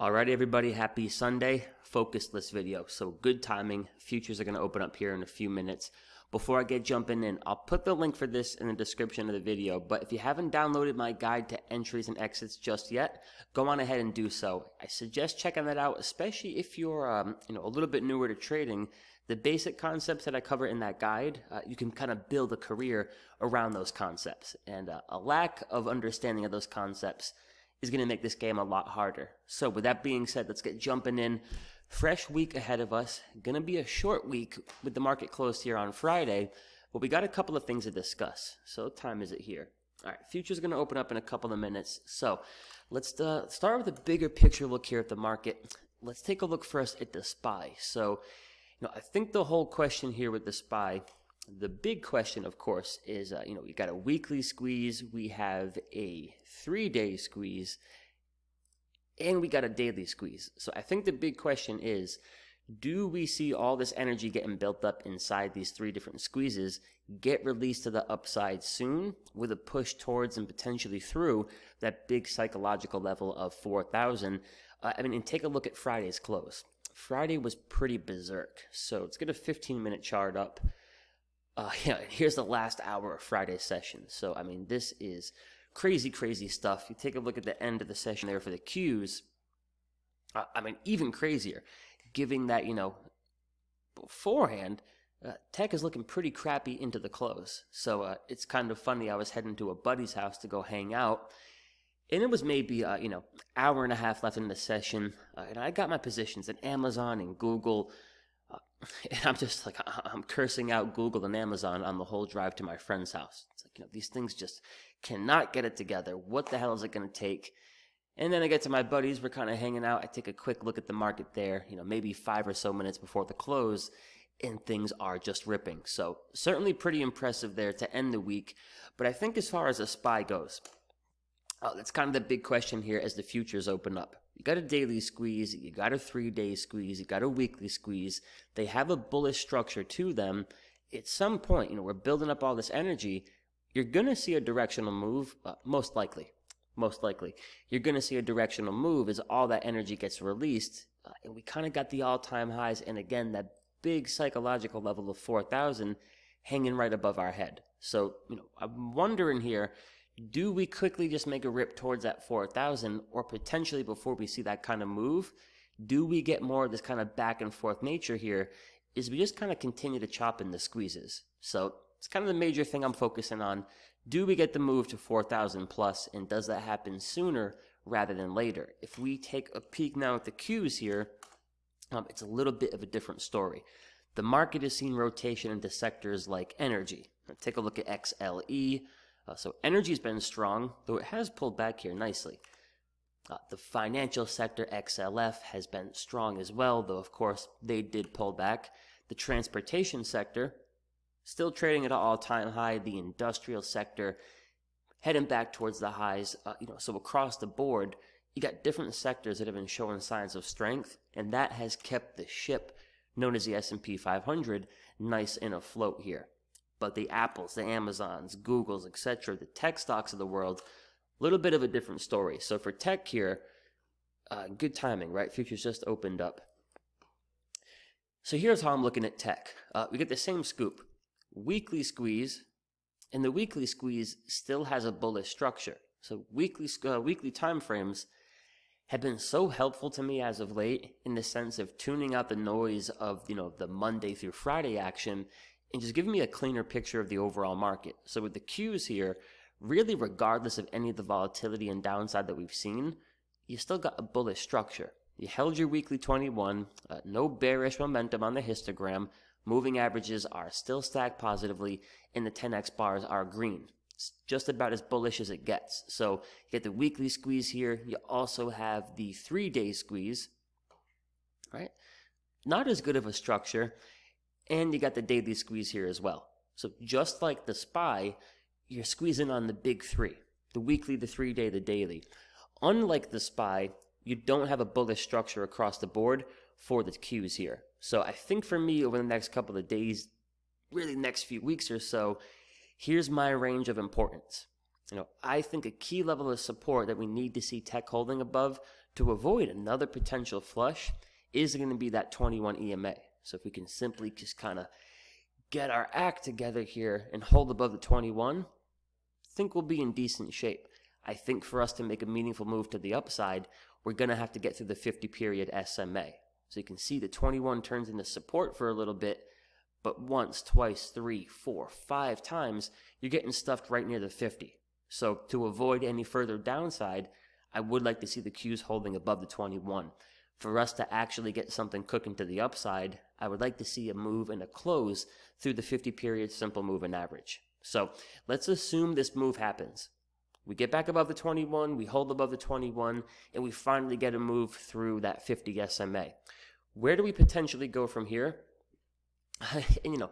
Alrighty, everybody, happy Sunday. Focused list video, so good timing. Futures are going to open up here in a few minutes. Before I get jumping in, I'll put the link for this in the description of the video, but if you haven't downloaded my guide to entries and exits just yet, go on ahead and do so. I suggest checking that out, especially if you're a little bit newer to trading. The basic concepts that I cover in that guide, you can kind of build a career around those concepts, and a lack of understanding of those concepts is going to make this game a lot harder. So with that being said, let's get jumping in. Fresh week ahead of us. Going to be a short week with the market closed here on Friday, but we got a couple of things to discuss. So what time is it here? All right, futures going to open up in a couple of minutes. So let's start with a bigger picture look here at the market. Let's take a look first at the SPY. So, I think the whole question here with the SPY, the big question, of course, is, we got a weekly squeeze, we have a 3-day squeeze, and we got a daily squeeze. So I think the big question is, do we see all this energy getting built up inside these 3 different squeezes get released to the upside soon with a push towards and potentially through that big psychological level of 4,000? And take a look at Friday's close. Friday was pretty berserk. So let's get a 15-minute chart up. Here's the last hour of Friday's session. So, this is crazy stuff. You take a look at the end of the session there for the Qs. Even crazier. Giving that, beforehand, tech is looking pretty crappy into the close. So, it's kind of funny. I was heading to a buddy's house to go hang out. And it was maybe, hour and a half left in the session. And I got my positions in Amazon and Google. And I'm just like, I'm cursing out Google and Amazon on the whole drive to my friend's house. It's like, these things just cannot get it together. What the hell is it going to take? And then I get to my buddies. We're kind of hanging out. I take a quick look at the market there, maybe 5 or so minutes before the close, and things are just ripping. So certainly pretty impressive there to end the week. But I think as far as a SPY goes, that's kind of the big question here as the futures open up. You got a daily squeeze, you got a 3-day squeeze, you got a weekly squeeze. They have a bullish structure to them. At some point, we're building up all this energy. You're going to see a directional move, most likely. Most likely. You're going to see a directional move as all that energy gets released. And we kind of got the all-time highs, and again, that big psychological level of 4,000 hanging right above our head. So, I'm wondering here, do we quickly just make a rip towards that 4,000, or potentially before we see that kind of move, do we get more of this kind of back and forth nature here? Is we just kind of continue to chop in the squeezes? So it's kind of the major thing I'm focusing on. Do we get the move to 4,000 plus, and does that happen sooner rather than later? If we take a peek now at the Qs here, it's a little bit of a different story. The market has seen rotation into sectors like energy. Take a look at XLE. So energy's been strong, though it has pulled back here nicely. The financial sector, XLF, has been strong as well, though of course they did pull back. The transportation sector, still trading at an all-time high. The industrial sector, heading back towards the highs. So across the board, you got different sectors that have been showing signs of strength, and that has kept the ship, known as the S&P 500, nice and afloat here. But the Apples, the Amazons, Googles, etc., the tech stocks of the world, a little bit of a different story. So for tech here, good timing, right? Futures just opened up. So here's how I'm looking at tech. We get the same scoop. Weekly squeeze, and the weekly squeeze still has a bullish structure. So weekly time frames have been so helpful to me as of late in the sense of tuning out the noise of, the Monday through Friday action and just giving me a cleaner picture of the overall market. So with the Qs here, really regardless of any of the volatility and downside that we've seen, you still got a bullish structure. You held your weekly 21, no bearish momentum on the histogram, moving averages are still stacked positively, and the 10x bars are green. It's just about as bullish as it gets. So you get the weekly squeeze here, you also have the 3-day squeeze, right? Not as good of a structure. And you got the daily squeeze here as well. So just like the SPY, you're squeezing on the big 3. The weekly, the 3-day, the daily. Unlike the SPY, you don't have a bullish structure across the board for the Qs here. So I think for me, over the next couple of days, really next few weeks or so, here's my range of importance. I think a key level of support that we need to see tech holding above, to avoid another potential flush is going to be that 21 EMA. So if we can simply just kind of get our act together here and hold above the 21, I think we'll be in decent shape. I think for us to make a meaningful move to the upside, we're going to have to get through the 50 period SMA. So you can see the 21 turns into support for a little bit, but once, twice, 3, 4, 5 times, you're getting stuffed right near the 50. So to avoid any further downside, I would like to see the Qs holding above the 21. For us to actually get something cooking to the upside, I would like to see a move and a close through the 50 period simple moving average. So let's assume this move happens. We get back above the 21, we hold above the 21, and we finally get a move through that 50 SMA. Where do we potentially go from here? And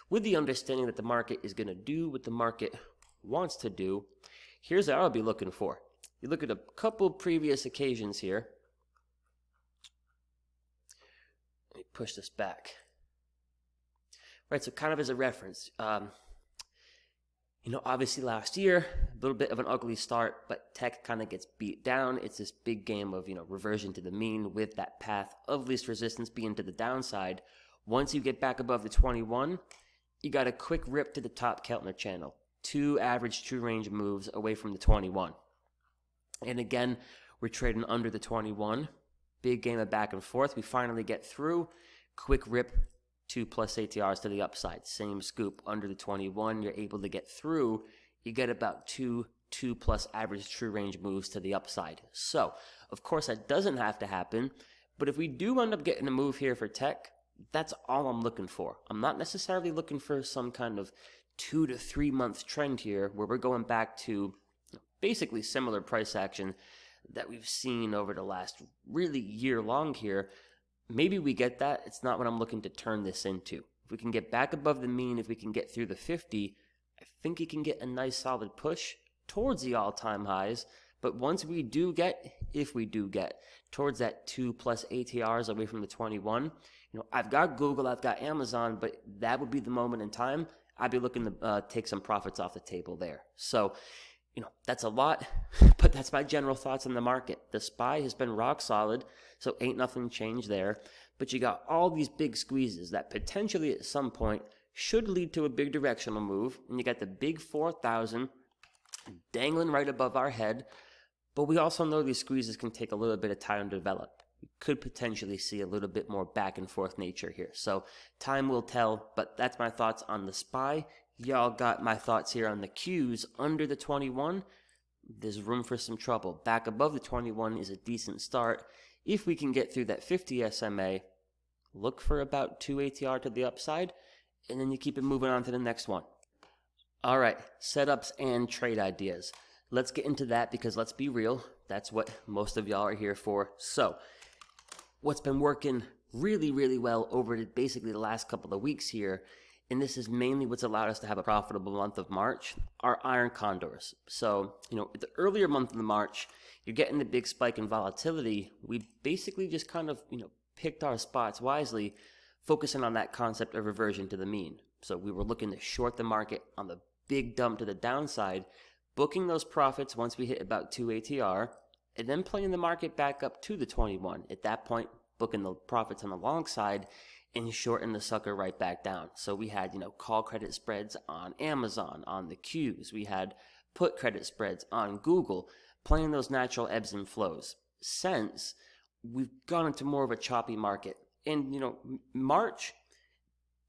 with the understanding that the market is going to do what the market wants to do, here's what I'll be looking for. You look at a couple previous occasions here. Let me push this back. Right, so kind of as a reference, obviously last year, a little bit of an ugly start, but tech kind of gets beat down. It's this big game of, reversion to the mean with that path of least resistance being to the downside. Once you get back above the 21, you got a quick rip to the top Keltner channel. 2 average true range moves away from the 21. And again, we're trading under the 21. Big game of back and forth. We finally get through. Quick rip, 2+ ATRs to the upside. Same scoop under the 21. You're able to get through. You get about 2+ average true range moves to the upside. So, of course, that doesn't have to happen. But if we do end up getting a move here for tech, that's all I'm looking for. I'm not necessarily looking for some kind of 2 to 3 month trend here where we're going back to basically similar price action that we've seen over the last really year long here. Maybe we get that. It's not what I'm looking to turn this into. If we can get back above the mean, if we can get through the 50, I think you can get a nice solid push towards the all-time highs. But once we do get, if we do get, towards that 2+ ATRs away from the 21, I've got Google, I've got Amazon, but that would be the moment in time I'd be looking to take some profits off the table there. So, that's a lot, but that's my general thoughts on the market. The SPY has been rock solid, so ain't nothing changed there. But you got all these big squeezes that potentially at some point should lead to a big directional move. And you got the big 4,000 dangling right above our head. But we also know these squeezes can take a little bit of time to develop. We could potentially see a little bit more back and forth nature here. So time will tell, but that's my thoughts on the SPY. Y'all got my thoughts here on the Qs under the 21. There's room for some trouble. Back above the 21 is a decent start. If we can get through that 50 SMA, look for about 2 ATR to the upside, and then you keep it moving on to the next one. All right, setups and trade ideas. Let's get into that because let's be real, that's what most of y'all are here for. So, what's been working really, really well over basically the last couple of weeks here, and this is mainly what's allowed us to have a profitable month of March, are iron condors. So, the earlier month of the March, you're getting the big spike in volatility. We basically just kind of, picked our spots wisely, focusing on that concept of reversion to the mean. So we were looking to short the market on the big dump to the downside, booking those profits once we hit about 2 ATR, and then playing the market back up to the 21. At that point, booking the profits on the long side and shorting the sucker right back down. So we had, call credit spreads on Amazon, on the Qs. We had put credit spreads on Google, playing those natural ebbs and flows. Since we've gone into more of a choppy market. And, March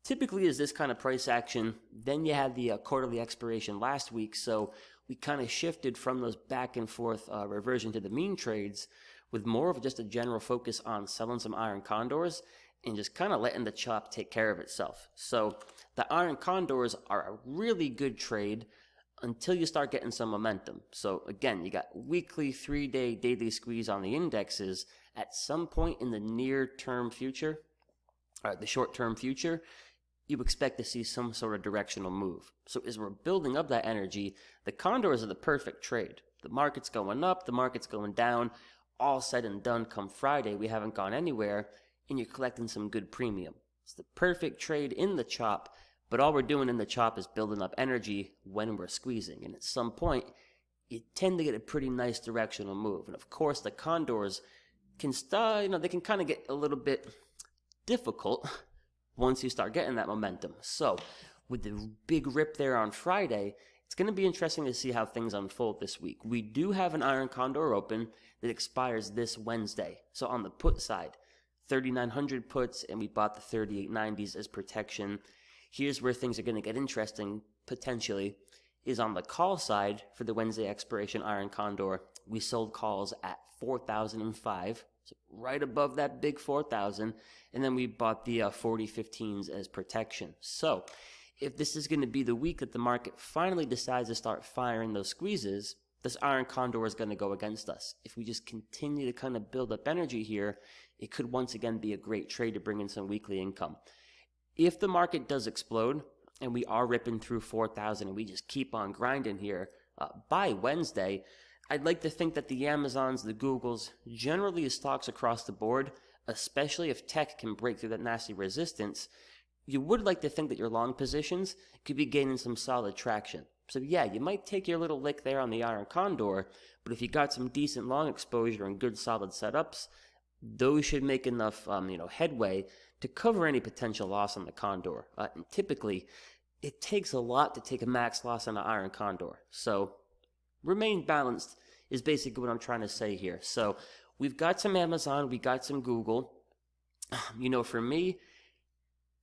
typically is this kind of price action. Then you had the quarterly expiration last week. So we kind of shifted from those back and forth reversion to the mean trades with more of just a general focus on selling some iron condors and just kind of letting the chop take care of itself. So the iron condors are a really good trade until you start getting some momentum. So again, you got weekly, 3-day, daily squeeze on the indexes. At some point in the near-term future, or the short-term future, you expect to see some sort of directional move. So as we're building up that energy, the condors are the perfect trade. The market's going up, the market's going down. All said and done, come Friday, we haven't gone anywhere, and you're collecting some good premium. It's the perfect trade in the chop, but all we're doing in the chop is building up energy when we're squeezing. And at some point, you tend to get a pretty nice directional move. And of course, the condors they can kind of get a little bit difficult once you start getting that momentum. So with the big rip there on Friday, it's going to be interesting to see how things unfold this week. We do have an iron condor open that expires this Wednesday. So on the put side, 3,900 puts, and we bought the 3890s as protection. Here's where things are going to get interesting, potentially, is on the call side for the Wednesday expiration iron condor. We sold calls at 4,005, so right above that big 4,000, and then we bought the 4015s as protection. So if this is going to be the week that the market finally decides to start firing those squeezes, this iron condor is going to go against us. If we just continue to kind of build up energy here, it could once again be a great trade to bring in some weekly income. If the market does explode and we are ripping through 4,000 and we just keep on grinding here, by Wednesday, I'd like to think that the Amazons, the Googles, generally stocks across the board, especially if tech can break through that nasty resistance, you would like to think that your long positions could be gaining some solid traction. So yeah, you might take your little lick there on the iron condor, but if you got some decent long exposure and good solid setups, those should make enough headway to cover any potential loss on the condor. And typically, it takes a lot to take a max loss on an iron condor. So remain balanced is basically what I'm trying to say here. So we've got some Amazon, we got some Google. For me,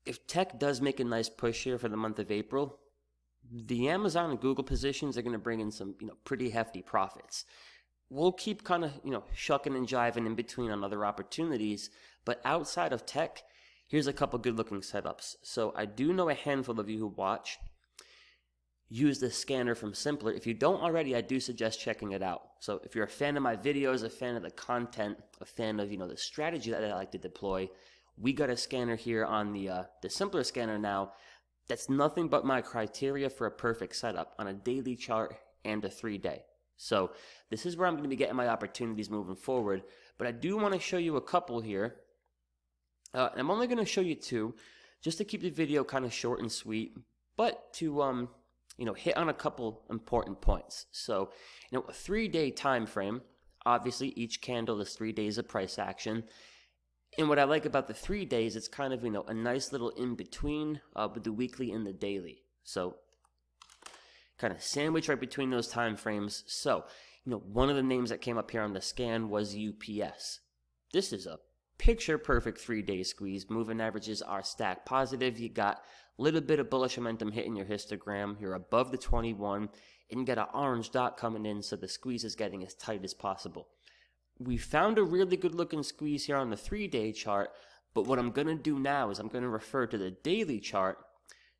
if tech does make a nice push here for the month of April, the Amazon and Google positions are going to bring in some, pretty hefty profits. We'll keep kind of, shucking and jiving in between on other opportunities, but outside of tech, here's a couple good looking setups. So I do know a handful of you who watch use the scanner from Simpler. If you don't already, I do suggest checking it out. So if you're a fan of my videos, a fan of the content, a fan of, the strategy that I like to deploy, we got a scanner here on the Simpler scanner now that's nothing but my criteria for a perfect setup on a daily chart and a 3-day. So this is where I'm going to be getting my opportunities moving forward, but I do want to show you a couple here. I'm only going to show you 2 just to keep the video kind of short and sweet, but to hit on a couple important points. So, a 3-day time frame, obviously each candle is 3 days of price action. And what I like about the 3 days, it's kind of, a nice little in-between with the weekly and the daily. So, kind of sandwich right between those time frames. So, one of the names that came up here on the scan was UPS. This is a picture-perfect 3-day squeeze. Moving averages are stacked positive. You got a little bit of bullish momentum hitting your histogram. You're above the 21, and you got an orange dot coming in, so the squeeze is getting as tight as possible. We found a really good looking squeeze here on the 3-day chart, but what I'm going to do now is I'm going to refer to the daily chart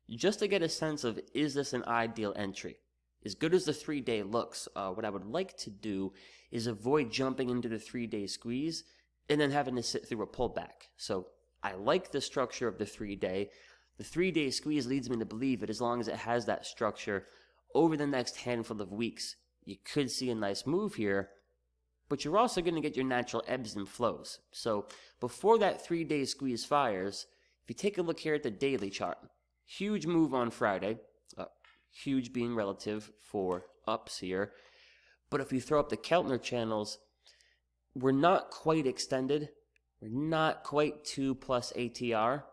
just to get a sense of, is this an ideal entry? As good as the 3-day looks, what I would like to do is avoid jumping into the 3-day squeeze and then having to sit through a pullback. So I like the structure of the 3-day. The 3-day squeeze leads me to believe that as long as it has that structure, over the next handful of weeks, you could see a nice move here. But you're also going to get your natural ebbs and flows. So before that 3-day squeeze fires, if you take a look here at the daily chart, huge move on Friday, huge being relative for ups here. But if you throw up the Keltner channels, we're not quite extended. We're not quite 2+ ATR,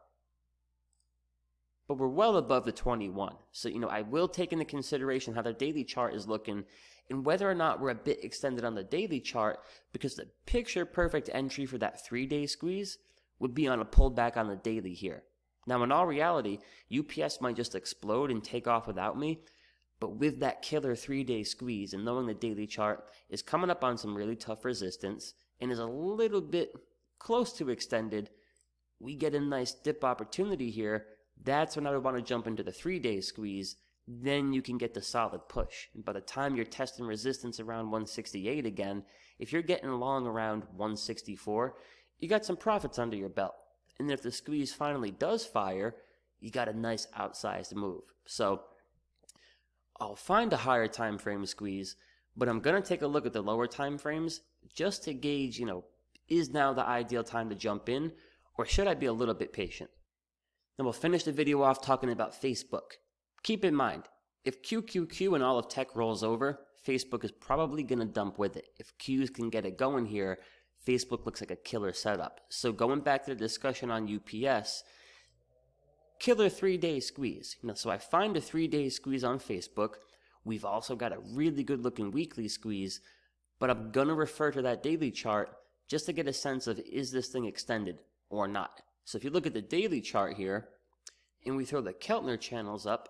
but we're well above the 21. So, I will take into consideration how the daily chart is looking and whether or not we're a bit extended on the daily chart, because the picture perfect entry for that 3-day squeeze would be on a pullback on the daily here. Now, in all reality, UPS might just explode and take off without me, but with that killer 3-day squeeze and knowing the daily chart is coming up on some really tough resistance and is a little bit close to extended, we get a nice dip opportunity here. That's when I would want to jump into the 3-day squeeze. Then you can get the solid push. And by the time you're testing resistance around 168 again, if you're getting long around 164, you got some profits under your belt. And if the squeeze finally does fire, you got a nice outsized move. So I'll find a higher time frame squeeze, but I'm going to take a look at the lower time frames just to gauge, is now the ideal time to jump in, or should I be a little bit patient? Then we'll finish the video off talking about Facebook. Keep in mind, if QQQ and all of tech rolls over, Facebook is probably going to dump with it. If Qs can get it going here, Facebook looks like a killer setup. So going back to the discussion on UPS, killer 3-day squeeze. So I find a 3-day squeeze on Facebook. We've also got a really good looking weekly squeeze, but I'm going to refer to that daily chart just to get a sense of, is this thing extended or not? So if you look at the daily chart here, and we throw the Keltner channels up,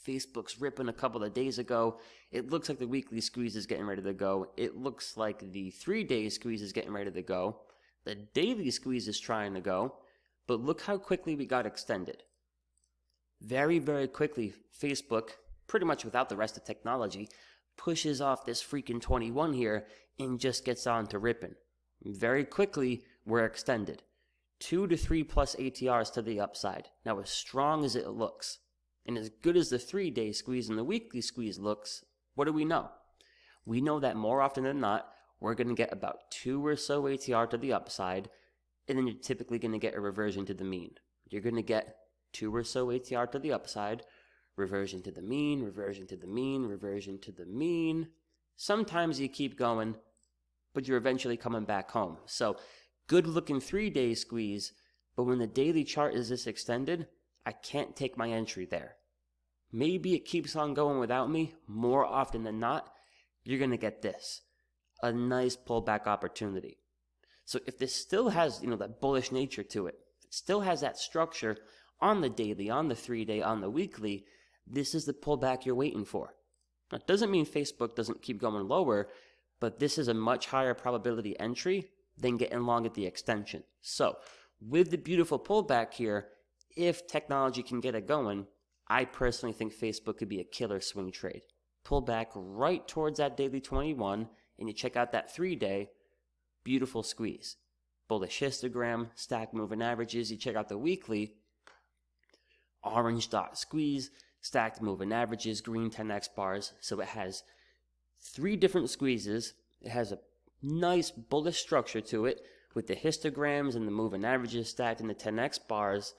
Facebook's ripping a couple of days ago. It looks like the weekly squeeze is getting ready to go. It looks like the 3-day squeeze is getting ready to go. The daily squeeze is trying to go. But look how quickly we got extended. Very, very quickly, Facebook, pretty much without the rest of technology, pushes off this freaking 21 here and just gets on to ripping. Very quickly, we're extended. 2 to 3 plus ATRs to the upside. Now, as strong as it looks, and as good as the 3-day squeeze and the weekly squeeze looks, what do we know? We know that more often than not, we're going to get about 2 or so ATR to the upside, and then you're typically going to get a reversion to the mean. You're going to get 2 or so ATR to the upside, reversion to the mean, reversion to the mean, reversion to the mean. Sometimes you keep going, but you're eventually coming back home. So, good looking 3-day squeeze, but when the daily chart is this extended, I can't take my entry there. Maybe it keeps on going without me. More often than not, you're going to get this. A nice pullback opportunity. So if this still has, that bullish nature to it, if it still has that structure on the daily, on the 3-day, on the weekly, this is the pullback you're waiting for. Now, it doesn't mean Facebook doesn't keep going lower, but this is a much higher probability entry than getting long at the extension. So with the beautiful pullback here, if technology can get it going, I personally think Facebook could be a killer swing trade. Pull back right towards that daily 21, and you check out that 3-day, beautiful squeeze. Bullish histogram, stacked moving averages, you check out the weekly, orange dot squeeze, stacked moving averages, green 10x bars. So it has 3 different squeezes. It has a nice bullish structure to it with the histograms and the moving averages stacked in the 10x bars.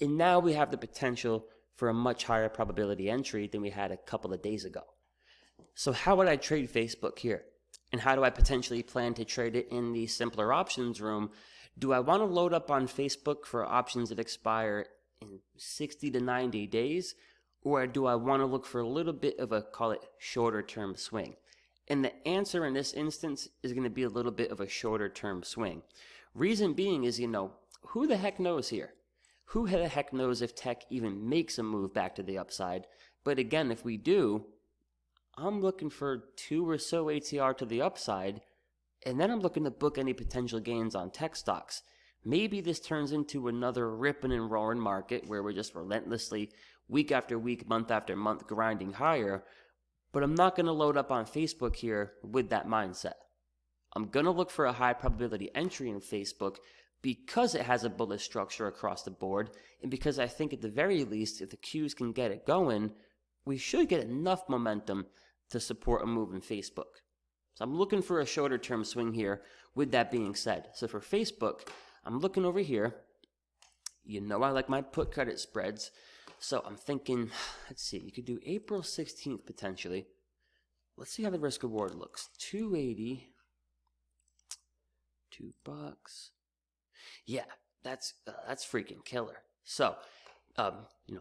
And now we have the potential for a much higher probability entry than we had a couple of days ago. So how would I trade Facebook here? And how do I potentially plan to trade it in the simpler options room? Do I want to load up on Facebook for options that expire in 60 to 90 days? Or do I want to look for a little bit of a, call it, shorter term swing? And the answer in this instance is going to be a little bit of a shorter term swing. Reason being is, who the heck knows here? Who the heck knows if tech even makes a move back to the upside? But again, if we do, I'm looking for 2 or so ATR to the upside, and then I'm looking to book any potential gains on tech stocks. Maybe this turns into another ripping and roaring market where we're just relentlessly, week after week, month after month, grinding higher. But I'm not going to load up on Facebook here with that mindset. I'm going to look for a high probability entry in Facebook because it has a bullish structure across the board, and because I think at the very least, if the Qs can get it going, we should get enough momentum to support a move in Facebook. So I'm looking for a shorter term swing here with that being said. So for Facebook, I'm looking over here. I like my put credit spreads. So I'm thinking, let's see, you could do April 16th potentially. Let's see how the risk reward looks. 280, $2. Yeah, that's freaking killer. So,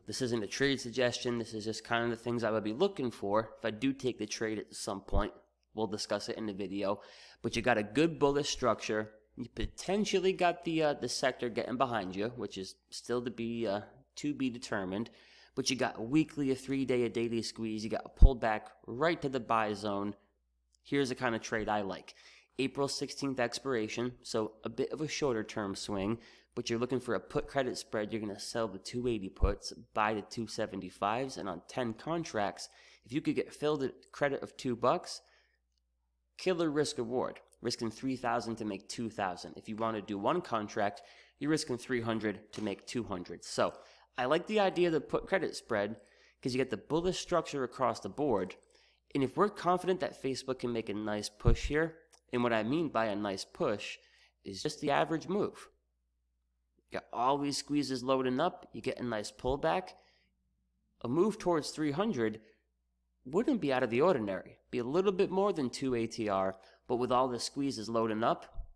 this isn't a trade suggestion. This is just kind of the things I would be looking for if I do take the trade at some point. We'll discuss it in the video. But you got a good bullish structure. You potentially got the sector getting behind you, which is still to be determined. But you got a weekly, a 3-day, a daily squeeze. You got a pullback right to the buy zone. Here's the kind of trade I like. April 16th expiration, so a bit of a shorter term swing, but you're looking for a put credit spread. You're going to sell the 280 puts, buy the 275s, and on 10 contracts, if you could get filled at credit of $2, killer risk reward. Risking $3,000 to make $2,000. If you want to do 1 contract, you're risking $300 to make $200. So I like the idea of the put credit spread because you get the bullish structure across the board. And if we're confident that Facebook can make a nice push here, and what I mean by a nice push is just the average move. You got all these squeezes loading up, you get a nice pullback. A move towards 300 wouldn't be out of the ordinary. Be a little bit more than 2 ATR, but with all the squeezes loading up,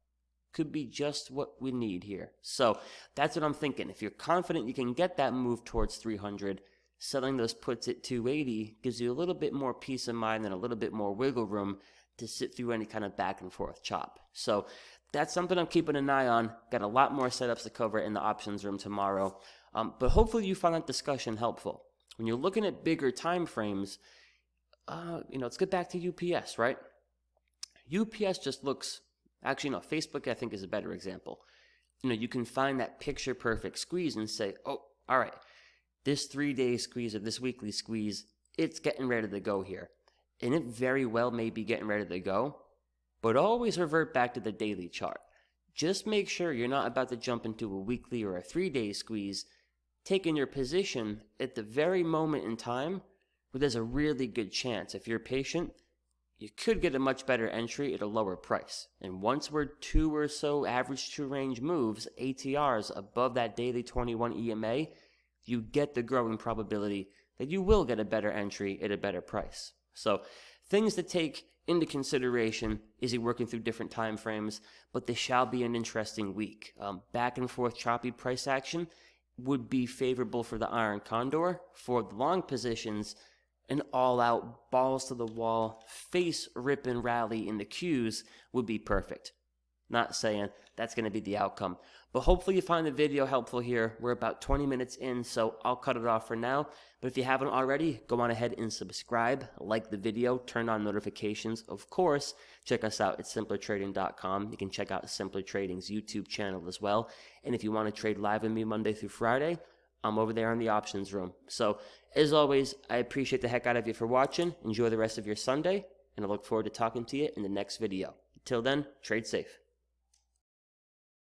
could be just what we need here. So that's what I'm thinking. If you're confident you can get that move towards 300, selling those puts at 280 gives you a little bit more peace of mind and a little bit more wiggle room to sit through any kind of back and forth chop. So that's something I'm keeping an eye on. Got a lot more setups to cover in the options room tomorrow. But hopefully you found that discussion helpful. When you're looking at bigger time frames, let's get back to UPS, right? UPS just looks, actually no, Facebook I think is a better example. You can find that picture perfect squeeze and say, oh, all right, this 3-day squeeze or this weekly squeeze, it's getting ready to go here. And it very well may be getting ready to go, but always revert back to the daily chart. Just make sure you're not about to jump into a weekly or a 3-day squeeze, taking your position at the very moment in time where there's a really good chance, if you're patient, you could get a much better entry at a lower price. And once we're 2 or so average true range moves, ATRs above that daily 21 EMA, you get the growing probability that you will get a better entry at a better price. So things to take into consideration as you're working through different time frames, but this shall be an interesting week. Back and forth choppy price action would be favorable for the iron condor. For the long positions, an all-out balls to the wall, face rip and rally in the Qs would be perfect. Not saying that's going to be the outcome, but hopefully you find the video helpful here. We're about 20 minutes in, so I'll cut it off for now. But if you haven't already, go on ahead and subscribe, like the video, turn on notifications. Of course, check us out at simplertrading.com. You can check out Simpler Trading's YouTube channel as well. And if you want to trade live with me Monday through Friday, I'm over there in the options room. So, as always, I appreciate the heck out of you for watching. Enjoy the rest of your Sunday, and I look forward to talking to you in the next video. Until then, trade safe.